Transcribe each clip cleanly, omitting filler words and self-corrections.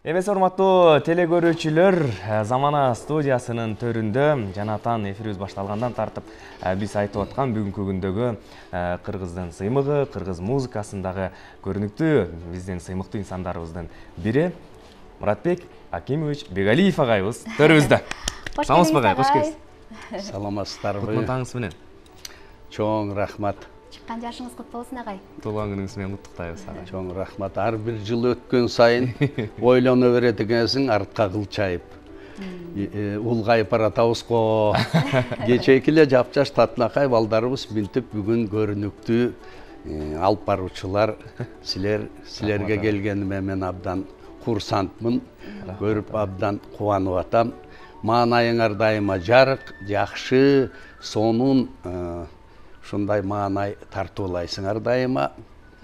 Эмес урматтуу телекөрүүчүлөр, Замана студиясынын төрүндө жанатан эфирибиз башталгандан тартып биз айтып аткан бүгүнкү күндөгү кыргыздын сыймыгы, кыргыз музыкасындагы көрүнүктүү биздин сыймыктуу инсандарыбыздын бири Муратбек Акимович Бегалиев агайыбыз төрүбүздө. Саламатсызбы агай, кош келипсиз. Саламатсыздарбы. Кутман таңыңыз менен. Чоң рахмат. Чыккан жашыңыз куту болсун агай. Туулган күнүңүз менен куттуктайбыз агай. Чоң рахмат. Ар бир жыл өткөн сайын ойлоно берет экенсиң, артка кылчайып. Улгайып баратабыз го. Кечээки эле жапжаш татынакай балдарыбыз минтип бүгүн көрүнүктүү алып баруучулар. Силерге келгениме мен абдан курсантмын. Көрүп абдан кубанып атам. Маанайыңар дайыма жарык, жакшы, сонун ушундай маанай тартуулайсыңар дайыма.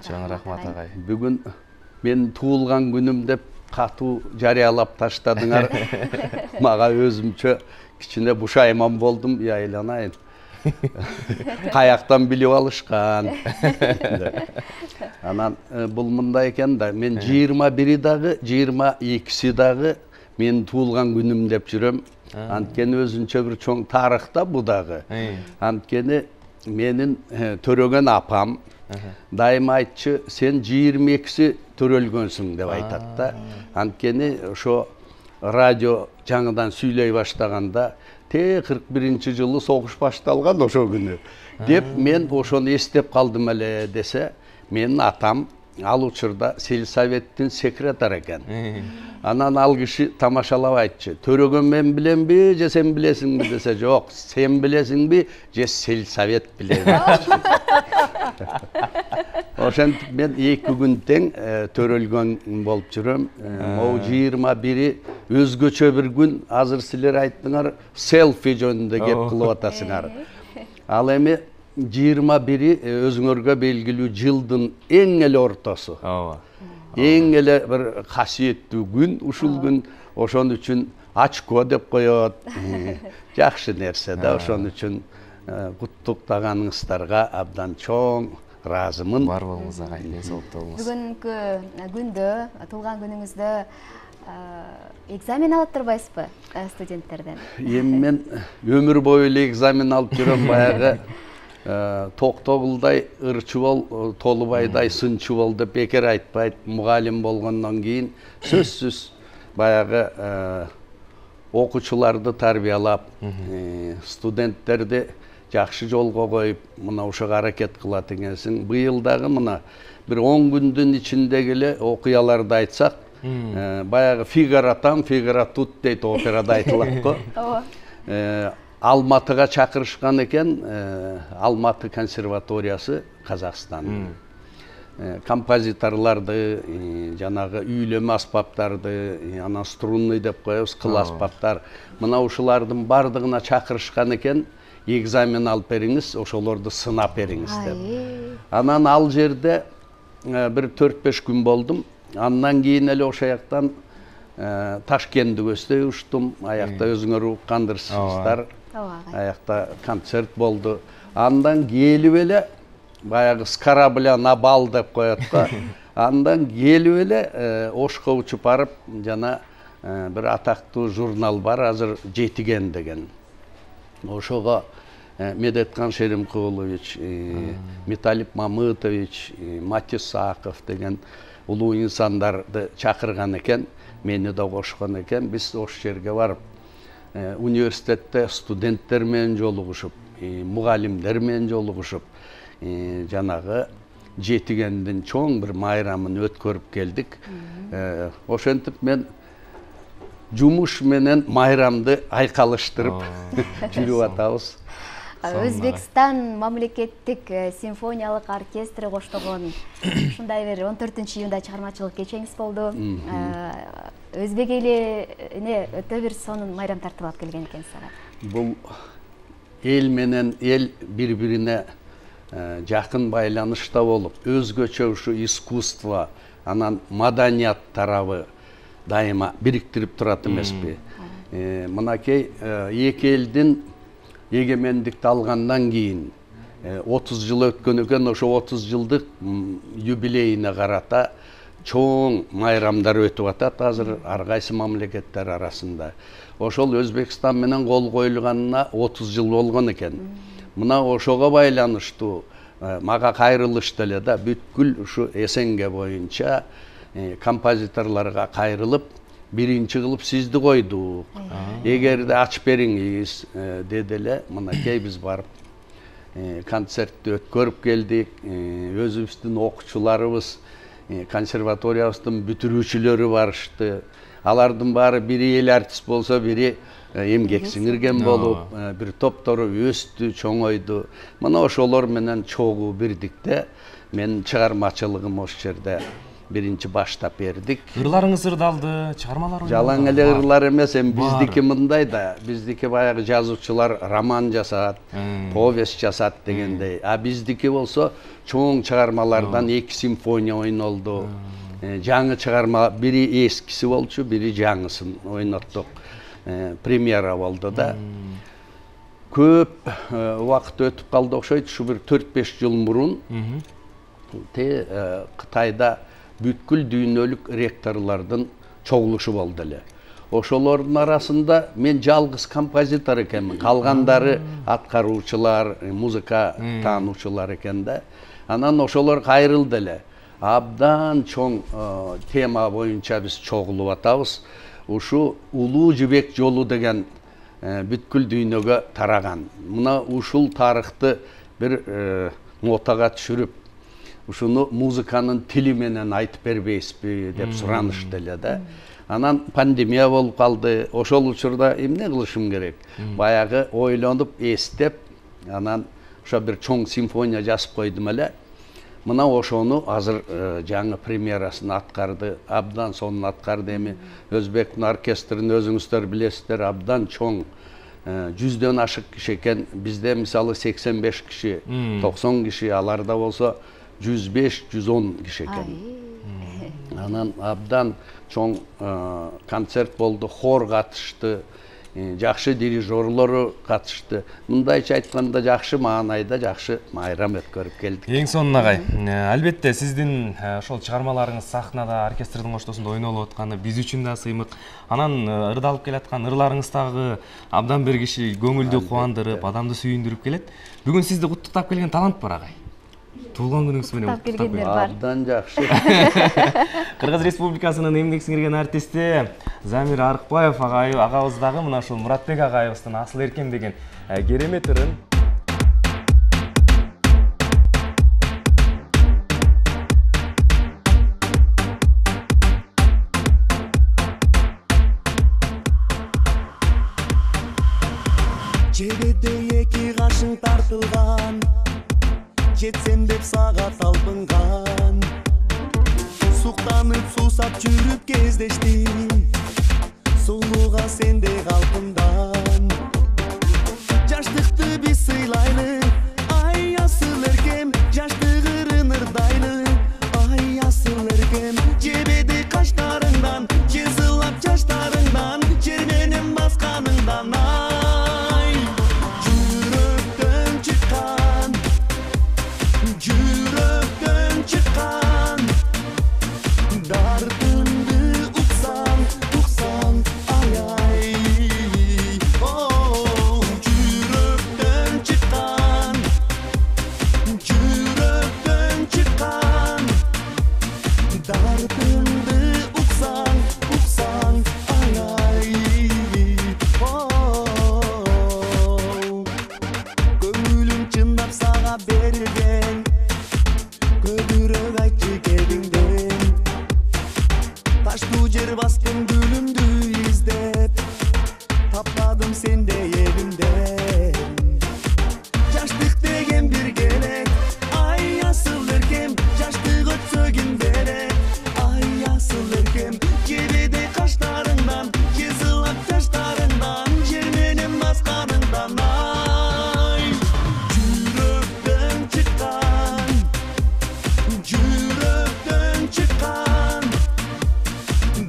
Чоң рахмат агай. Бүгүн мен туулган күнүм деп катуу жарыялап таштадыңар. Мага өзүмчө кичине бушайман болдум, айланайын. Каяктан билип алышкан. Анан бул мындай экен да, мен 21 дагы, 22 дагы мен туулган күнүм деп жүрөм. Анткени өзүнчө бир чоң тарых да бу дагы. Анткени менин төрөгөн апам дайыма айтчы, сен 22-си төрөлгөнсүң деп айтат да. Анткени ошо радио жаңыдан сүйлөй баштаганда 41-чи жылы согуш башталган ошо күнү деп мен ошону эстеп калдым эле десе, менин атам ал учурда сельсоветтин секретары экен. Анан ал киши тамашалап айтчы, төрөгөн мен биленби, же сен билесиңби десе, жок, сен билесиңби, же сельсовет билеби. Ошентип мен 2 күн тең төрөлгөн болуп жүрөм. Могу 21-и өзгөчө бир күн, азыр силер айттыңар, селфи жөнүндө кеп кылып атасыңар. Ал эми 21-и өзүңөргө белгилүү жылдын эң эле ортосу. Эң эле бир касиеттүү күн ушул күн. Ошон үчүн очко деп коет. Жакшы нерсе да, ошон үчүн куттуктаганыңыздарга абдан чоң ыраазымын. Бар болуңуз агай, ден соолукта болуңуз. Бүгүнкү күндө, туулган күнүңүздө экзамен алып турбайсызбы студенттерден? Эми мен өмүр бою эле экзамен алып жүрөм, баягы Токтогулдай ырчы бол, Толубайдай сынчы бол деп бекер айтпайт. Мугалим болгондон кийин сөзсүз баягы окуучуларды тарбиялап, студенттерди жакшы жолго коюп, мына ошого аракет кылат экенсиң. Быйыл дагы мына бир 10 күндүн ичиндеги эле окуяларды айтсак, баягы Фигара там, Фигара тут дейт, операда айтылат го. Алматыга чакырышкан экен, Алматы консерваториясы, Казакстан. Композиторларды, жанагы үйлөмө аспаптарды, анан струнный деп коебуз, кыл аспаптар. Мына ушулардын бардыгына чакырышкан экен, экзамен алып бериңиз, ошолорду сынап бериңиз деп. Анан ал жерде бир 4-5 күн болдум. Андан кийин эле ошо жактан Ташкентти көздөй учтум. Аякта өзүңөр уккандырсыздар. Аякта концерт болду. Андан келип эле баягы с корабля на бал деп коет го. Андан келип эле Ошко учуп барып, жана бир атактуу журнал бар, азыр Жетиген деген. Ошого Медеткан Шеримкулович, Металип Мамытович, Матис Саков деген улуу инсандарды чакырган экен, мени да кошкон экен. Биз ошол жерге барып, университетте студенттер менен жолугушуп, мугалимдер менен жолугушуп, жанагы Жетигендин чоң бир майрамын өткөрүп келдик. Ошентип мен жумуш менен майрамды айкалыштырып жүрүп атабыз. Өзбекстан мамлекеттик симфониялык оркестри коштогон ушундай бир 14-июнда чыгармачылык кечеңиз болду. Өзбек элине өтө бир сонун майрам тартып келген экенсиз ага. Бул эл менен эл бири-бирине жакын байланышта болуп, өзгөчө ушу искусство, анан маданият тарабы дайыма бириктирип турат эмеспи. Мынакей эки элдин эгемендикти алгандан кийин 30 жыл өткөн экен, ошо 30 жылдык юбилейине карата чоң майрамдар өтүп атат азыр ар кайсы мамлекеттер арасында. Ошол Өзбекстан менен кол коюлганына 30 жыл болгон экен. Мына ошого байланыштуу мага кайрылышты эле да бүткүл ушу СНГ боюнча композиторлорго кайрылып биринчи кылып сизди койдук. Эгерде ачып бериңиз деди эле. Мынакей биз барып концертти өткөрүп келдик. Өзүбүздүн окуучуларыбыз, консерваториябыздын бүтүрүүчүлөрү барышты. Алардын баары бири эл артист болсо, бири эмгек сиңирген болуп, бир топтору өстү, чоңойду. Мына ошолор менен чогуу бирдикте менин чыгармачылыгым ошол жерде биринчи баштап бердик. Ырларыңыз ырдалды, чыгармалар ойналды. Жалаң эле ырлар эмес, эми биздики мындай да, биздики баягы жазуучулар роман жасат, повесть жасат дегендей. А биздики болсо чоң чыгармалардан 2 симфония ойнолду. Жаңы чыгарма, бири эскиси болчу, бири жаңысын ойноттук. Премьера болду да. Көп убакыт өтүп калды окшойт, ушу бир 4-5 жыл мурун Кытайда бүткүл дүйнөлүк ректорлордун чогулушу болду эле. Ошолордун арасында мен жалгыз композитор экенмин. Калгандары аткаруучулар, музыка таануучулар экен да. Анан ошолор кайрылды эле. Абдан чоң тема боюнча биз чогулуп атабыз. Ушу Улуу жибек жолу деген бүткүл дүйнөгө тараган. Мына ушул тарыхты бир нотага түшүрүп, ушуну музыканын тили менен айтып бербейсизби деп суранышты эле да. Анан пандемия болуп калды. Ошол учурда эмне кылышым керек? Баягы ойлонуп, эстеп, анан ошо бир чоң симфония жазып койдум эле. Мына ошону азыр жаңы премьерасын аткарды, абдан сонун аткарды. Эми Өзбектин оркестрин өзүңүздөр билесиздер, абдан чоң, 100дөн ашык киши экен. Бизде мисалы 85 киши, 90 киши, аларда болсо 105-110 киши экен. Анан абдан чоң концерт болду, хор катышты, жакшы дирижерлору катышты. Мындайча айтканда жакшы маанайда жакшы майрам өткөрүп келдик. Эң сонун агай, албетте сиздин ошол чыгармаларыңыз сахнада оркестрдин коштосунда ойнолуп атканы биз үчүн да сыймык. Анан ырдалып келаткан ырларыңыз дагы абдан бир киши көңүлдү кубандырып, адамды сүйүндүрүп келет. Бүгүн сизди куттуктап келген талант бар агай. Туулган күнүңүз менен куттуктап келген. Абдан жакшы. Кыргыз Республикасынын эмгек сиңирген артисти Замир Арыкбаев агабыз дагы мына ушул Муратбек агайыбыздын Асыл эркем деген керемет ырын Жебеде эки кашың тартылган, жетсем деп сага талпынган. Суктанып суусап жүрүп кездештим, сулууга сенде калпындан. Жаштыкты биз сыйлайлы, ай асыл эркем, жаштык ырын ырдайлы, ай асыл эркем. Жебеде каштарыңдан, жезылап жаштарыңдан, жер менен басканыңдан. Жүрөктөн чыккан дартыңды уксаң, уксаң, ай-ай. Жүрөктөн чыккан, жүрөктөн чыккан дартыңды уксаң, уксаң, ай-ай. Көңүлүм чындап сага берилген, көбүрөөк айтчы кебиңден. Таштуу жер баскын гүлүмдү издеп, таппадым сенде элимден. Жаштык деген бир келет, ай асыл эркем, жаштык өтсө ким берет, ай асыл эркем. Жебеде каштарыңдан, жезылап жаштарыңдан, жер менен басканыңдан. Жүрөктөн чыккан, жүрөктөн чыккан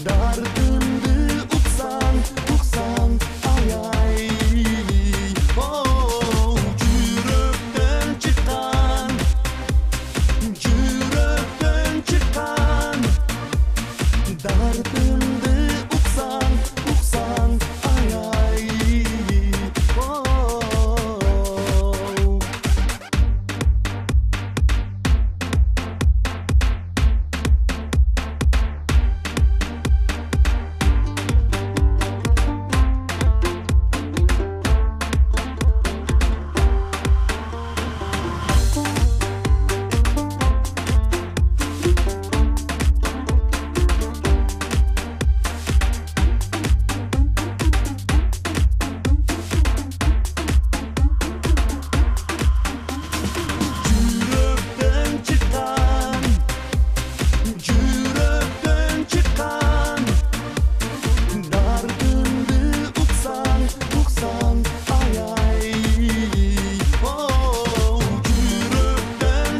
дартыңды уксаң, уксаң, ай-ай. Жүрөктөн чыккан, жүрөктөн чыккан Dardımды uqsan, uqsan, ay ay. Oh. Yürekten çıkan dardımdı uqsan, uqsan, ay ay. Oh, yürekten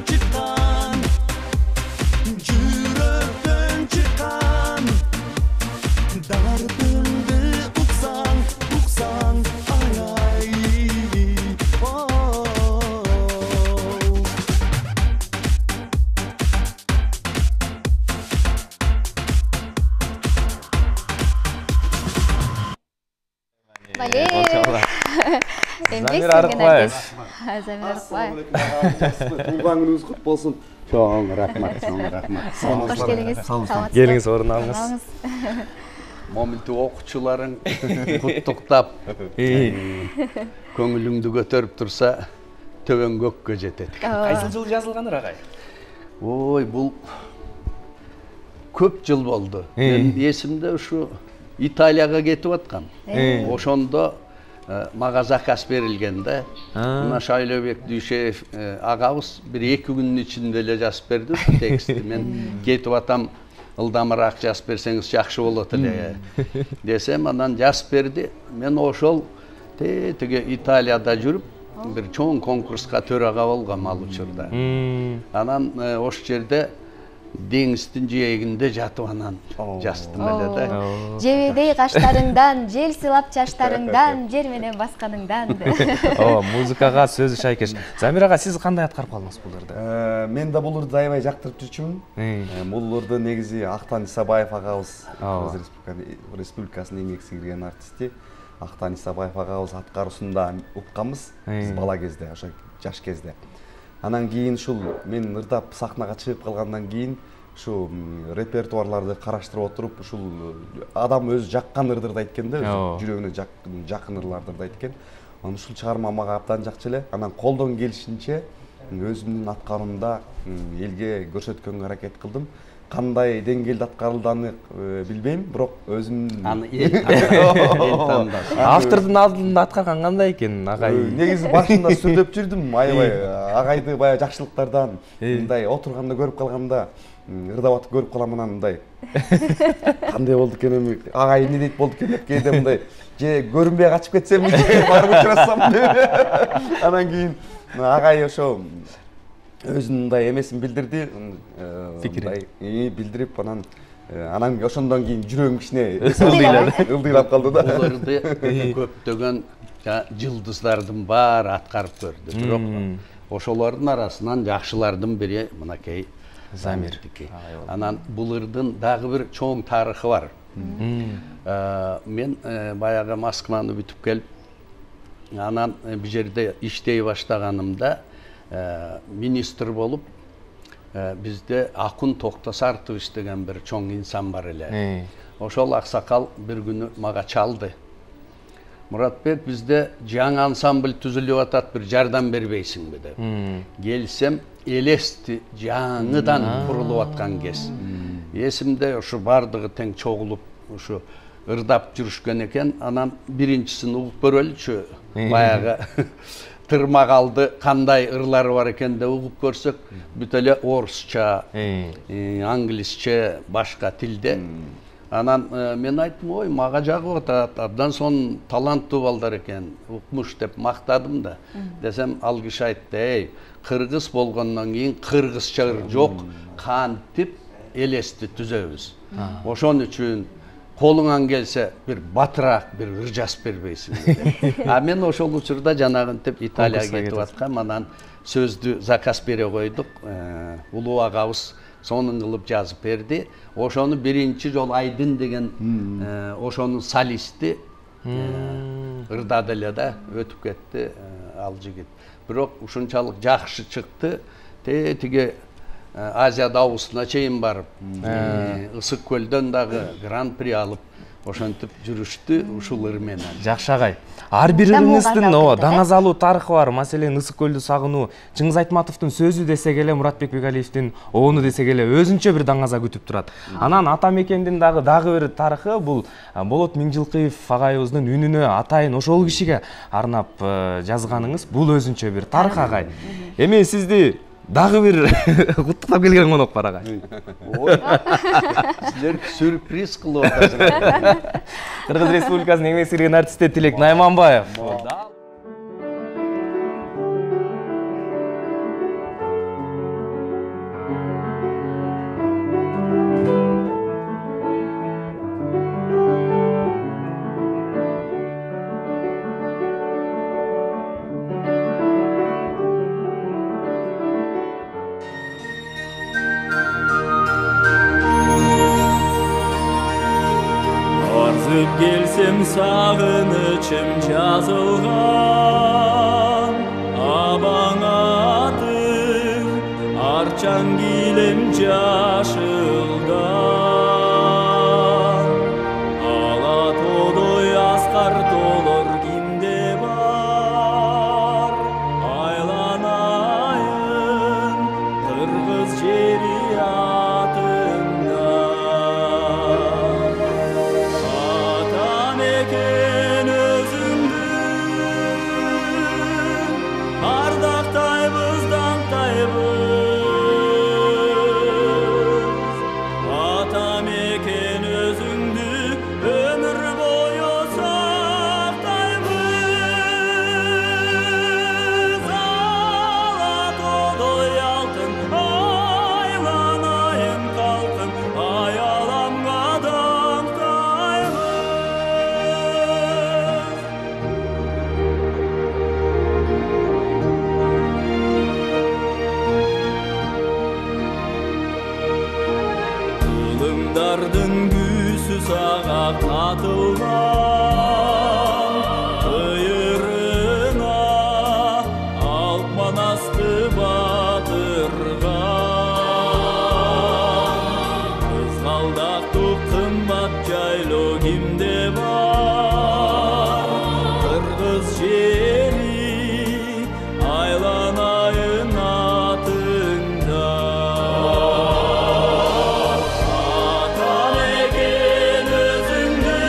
çıkan dardımdı uqsan, uqsan, ay ay. Oh. Бале. Замир Арықбаев. Замир Арықбаев. Туған күніңіз құт болсын. Çoğun rahmat, çoğun rahmat. Қош келдіңіз. Саламатсыз ба? Келіңіз, орын алыңыз. Моментті оқушыларын құттықтап, көңіліңді көтеріп тұрса, төбен көкке жетеді. Қайсыл жыл жазылғаныр ағай? Ой, бұл көп жыл болды. Мен есімде ушу Италияға кетіп атқан. Ошондо мага заказ берилгенде, мына Шайлообек Дүйшеев агабыз бир 2 күнүн ичинде эле жазып берди текстти. Мен кетип атам, ылдамыраак жазып берсеңиз жакшы болот эле десем, анан жазып берди. Мен ошол тиги Италияда жүрүп, бир чоң конкурска төрага болгом ал учурда. Анан ош жерде деңиздин жээгинде жатып анан жаздым эле да. Жебедей каштарыңдан, жел сыйлап чаштарыңдан, жер менен басканыңдан. Музыкага сөзү шайкеш. Замир ага, сиз кандай аткарып калдыңыз бул жерде? Мен да бұл ырды аябай жактырып жүрчүмүн. Бул ырды негизи Актан Исабаев агабыз, республикасынын эң сиңирген артисти Актан Исабаев агабыз аткаруусунда укканбыз. Биз бала кезде, ошо жаш кезде. Анан кийин ушул мен ырдап сахнага чыгып калгандан кийин ушу репертуарларды караштырып отуруп, ушул адам өзү жаккан ырдырды айткан да, жүрөгүнө жакын ырларды айткан. Анан ушул чыгарма мага абдан жакчу эле. Анан колдон келишинче өзүмдүн аткарымда элге көрсөткөнгө аракет кылдым. Кандай деңгээлде аткарылганын билбейм, бирок өзүм Аны эл тандады. Автордун алдында аткарган кандай экен агай? Негизи башында сүрдөп жүрдүм, аябай агайды баягы жакшылыктардан, мындай отурганда көрүп калганда, ырдап атып көрүп калам, анан мындай кандай болду экен эми, агай эмне дейт болду экен деп кээде мындай же көрүнбөй качып кетсем барып учурасам деп. Анан кийин агай ошо өзүнүн мындай эмесин билдирди, Фикирин билдирип, анан ошондон кийин жүрөгүм кичине ылдыйлап калды да. Буларды көптөгөн жылдыздардын баары аткарып көрдү. Бирок ошолордун арасынан жакшылардын бири мынакей Замир. Анан булырдын дагы бир чоң тарыхы бар. Мен баягы Москваны бүтүп келип, анан бул жерде иштей баштаганымда министр болуп, бизде Акун Токтосартович деген бир чоң инсан бар эле. Ошол аксакал бир күнү мага чалды. Muratbek, bizde жаңы ансамбль түзүлүп атат, бир жардам бербейсиңби деп. Келсем, элести жаңыдан курулуп аткан кез. Эсимде ушу бардыгы тең чогулуп, ушу ырдап жүрүшкөн экен. Анан биринчисин угуп көрөлүчү. Баягы тырмак алды, кандай ырлары бар экен деп угуп көрсөк, бүт эле орусча, англисче, башка тилде. Анан мен айттым, ой, мага жагып атат, абдан сон таланттуу балдар экен, укмуш деп мактадым да. Десем, ал киши айтты, эй, кыргыз болгондон кийин кыргызча ыр жок, кантип элести түзөбүз. Ошон үчүн колуңан келсе бир батыраак бир ыр жазып бербейсиң. А мен ошол учурда жанагынтип Италияга кетип аткам, анан сөздү заказ бере койдук. Улуу агабыз сонун кылып жазып берди. Ошону биринчи жолу Айдын деген ошонун солисти ырдады эле да, өтүп кетти ал жигит. Бирок ушунчалык жакшы чыкты. Тиги Азия дауысына чейин барып, Ысык көлдөн дагы гран-при алып, ошентип жүрүштү ушул ыр менен. Жакшы агай. Ар бир ырыңыздын даңазалуу тарыхы бар. Маселен, Ысык көлдү сагынуу, Чыңгыз Айтматовдун сөзү десек эле, Муратбек Бегалиевдин обону десек эле өзүнчө бир даңаза күтүп турат. Анан ата мекендин дагы бир тарыхы бул Болот Миңжилкыев агайыбыздын үнүнө атайын ошол кишиге арнап жазганыңыз, бул өзүнчө бир тарых агай. Эми сизди дагы бир куттуктап келген конок бар агай. Силер сюрприз кылып атасыңар. Кыргыз Республикасынын еңбек сиңирген артисти Тилек Найманбаев. Келсем сағынычым жазылған, абаң атың арчаң килем жашылдан. Ала тодой асқар толор кимде бар, айланайын Кыргыз жери атында. Кылымдардын күүсү сага катылган, кыйырына алп манасты батырган. Кызгалдактуу кымбат жайлоо кимде бар, Кыргыз жери айланайын атында. Ата мекен өзүңдү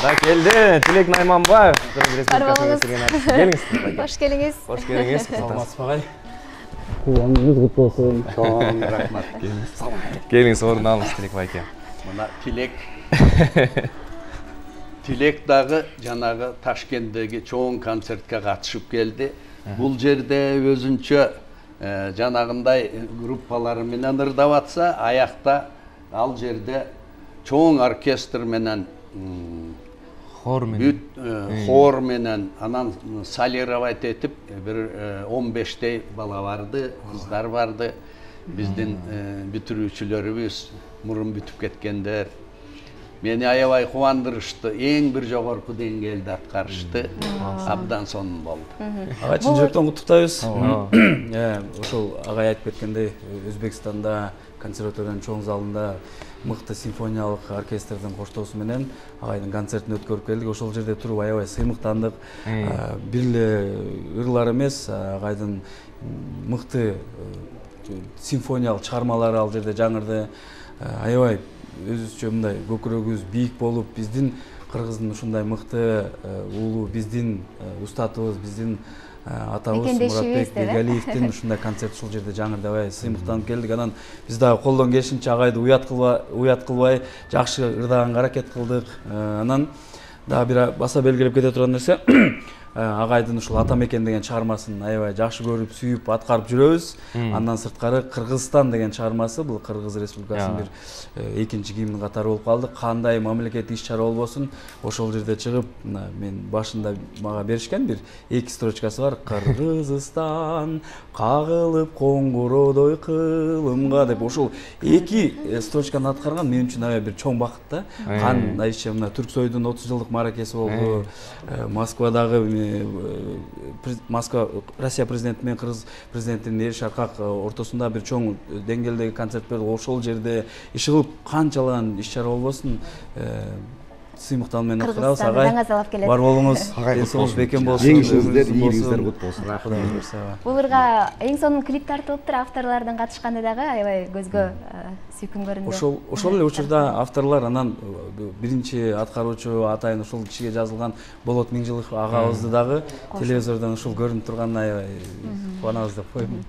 Да келди Тилек Найманбаев, Кыргыз Республикасынын Бар эсирген артисти. Келиңиз. Кош келиңиз. Кош келиңиз. Саламатсызбы агай? Кубаныңыз кут болсун. Чоң рахмат. Келиңиз, орун алыңыз Тилек байке. Мына Тилек дагы жанагы Ташкенттеги чоң концертке катышып келди. Бул жерде өзүнчө жанагындай группалары менен ырдап атса, аякта ал жерде чоң оркестр менен Хор менен. Хор менен анан солировать этип бир 15 бала барды, кыздар барды. Биздин бүтүрүүчүлөрүбүз мурун бүтүп кеткендер. Мени аябай кубандырышты, эң бир жогорку деңгээлде аткарышты. Абдан сонун болду. Агай чын жүрөктөн куттуктайбыз. Ошол агай айтып кеткендей, Өзбекстанда консерваториянын чоң залында мыкты симфониялык оркестрдин коштоосу менен агайдын концертин өткөрүп келдик. Ошол жерде туруп аябай сыймыктандык. Бир эле ырлар эмес, агайдын мыкты симфониялык чыгармалары ал жерде жаңырды. Аябай өзүбүзчө мындай көкүрөгүбүз бийик болуп, биздин кыргыздын ушундай мыкты уулу, биздин устатыбыз, биздин атабыз Муратбек Бегалиевдин ушундай концерт ушул жерде жаңырды. Аябай сыймыктанып келдик. Анан биз дагы колдон келишинче агайды уят кылбай жакшы ырдаганга аракет кылдык. Анан дагы бир баса белгилеп кете турган нерсе, агайдын ушул Ата мекен деген чыгармасын аябай жакшы көрүп, сүйүп аткарып жүрөбүз. Андан сырткары Кыргызстан деген чыгармасы, бул Кыргыз Республикасынын бир экинчи гимни катары болуп калды. Кандай мамлекеттик иш-чара болбосун, ошол жерде чыгып, мен башында мага беришкен бир 2 строчкасы бар. Кыргызстан кагылып коңгуродой кылымга деп ошол 2 строчканы аткарган мен үчүн аябай бир чоң бакыт да. Кандайча мына Түрксойдун 30 жылдык мааракеси болду. Москвадагы Москва Россия президенти менен Кыргыз президентинин эр шаркак ортосунда бир чоң деңгээлдеги концерт берип, ошол жерде иш кылып канчалаган иш-чара болбосун сыймыктан менен кырабыз. Агай бар болуңуз, денсаулык бекем болсун, ийгиңиздер кут болсун. Бул ырга эң сонун клип тартылыптыр, авторлордун катышканы дагы аябай көзгө сүйкүм көрүндү. Ошол эле учурда авторлор анан биринчи аткаруучу атайын ушул кишиге жазылган Болот Миңжилов агабызды дагы телевизордон ушул көрүнүп турган аябай кубанабыз деп коем.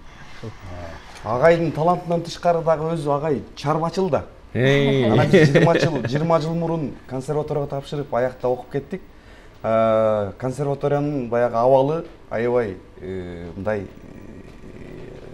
Агайдын талантынан тышкары дагы өзү агай чарбачыл да. Анан 20 жыл мурун консерваторияга тапшырып, аякта окуп кеттик. Консерваториянын баягы абалы аябай мындай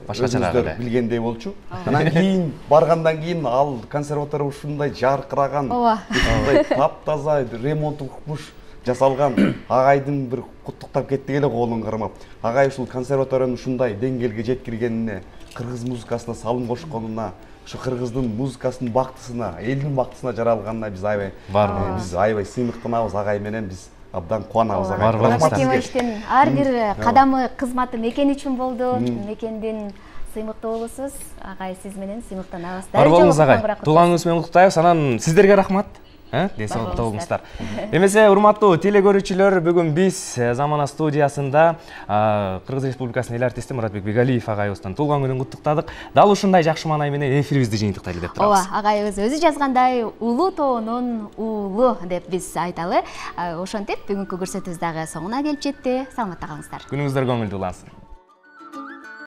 башкача билгендей болчу. Анан кийин баргандан кийин ал консерватория ушундай жаркыраган, ушундай таптаза ремонт укмуш жасалган. Агайдын бир куттуктап кеттик эле колун кармап. Агай ушул консерваториянын ушундай деңгээлге жеткиргенине, кыргыз музыкасына салым кошконуна, şu Kırgızdın muzikasının baktısına, elin baktısına жаралганына биз аябай сыймыктанабыз агай менен, биз абдан кубанабыз агай. Макемовичтин ар бир кадамы кызматы мекен үчүн болду. Мекендин сыймыктуу болосуз. Агай сиз менен сыймыктанабыз. Бар болуңуз агай. Туулган менен куттуктайбыз. Анан сиздерге рахмат. Денсаулыкта болуңуздар. Эмесе урматтуу теле көрүүчүлөр, бүгүн биз Замана студиясында Кыргыз Республикасынын эл артисти Муратбек Бегалиев агайыбыздан туулган күнүн куттуктадык. Дал ушундай жакшы маанай менен эфирибизди жыйынтыктайлы деп турабыз. Ооба, агайыбыз өзү жазгандай улуу тоонун уулу деп биз айталы. Ошентип бүгүнкү көрсөтүүбүз дагы соңуна келип жетти. Саламатта калыңыздар. Күнүңүздөр көңүлдүү улансын.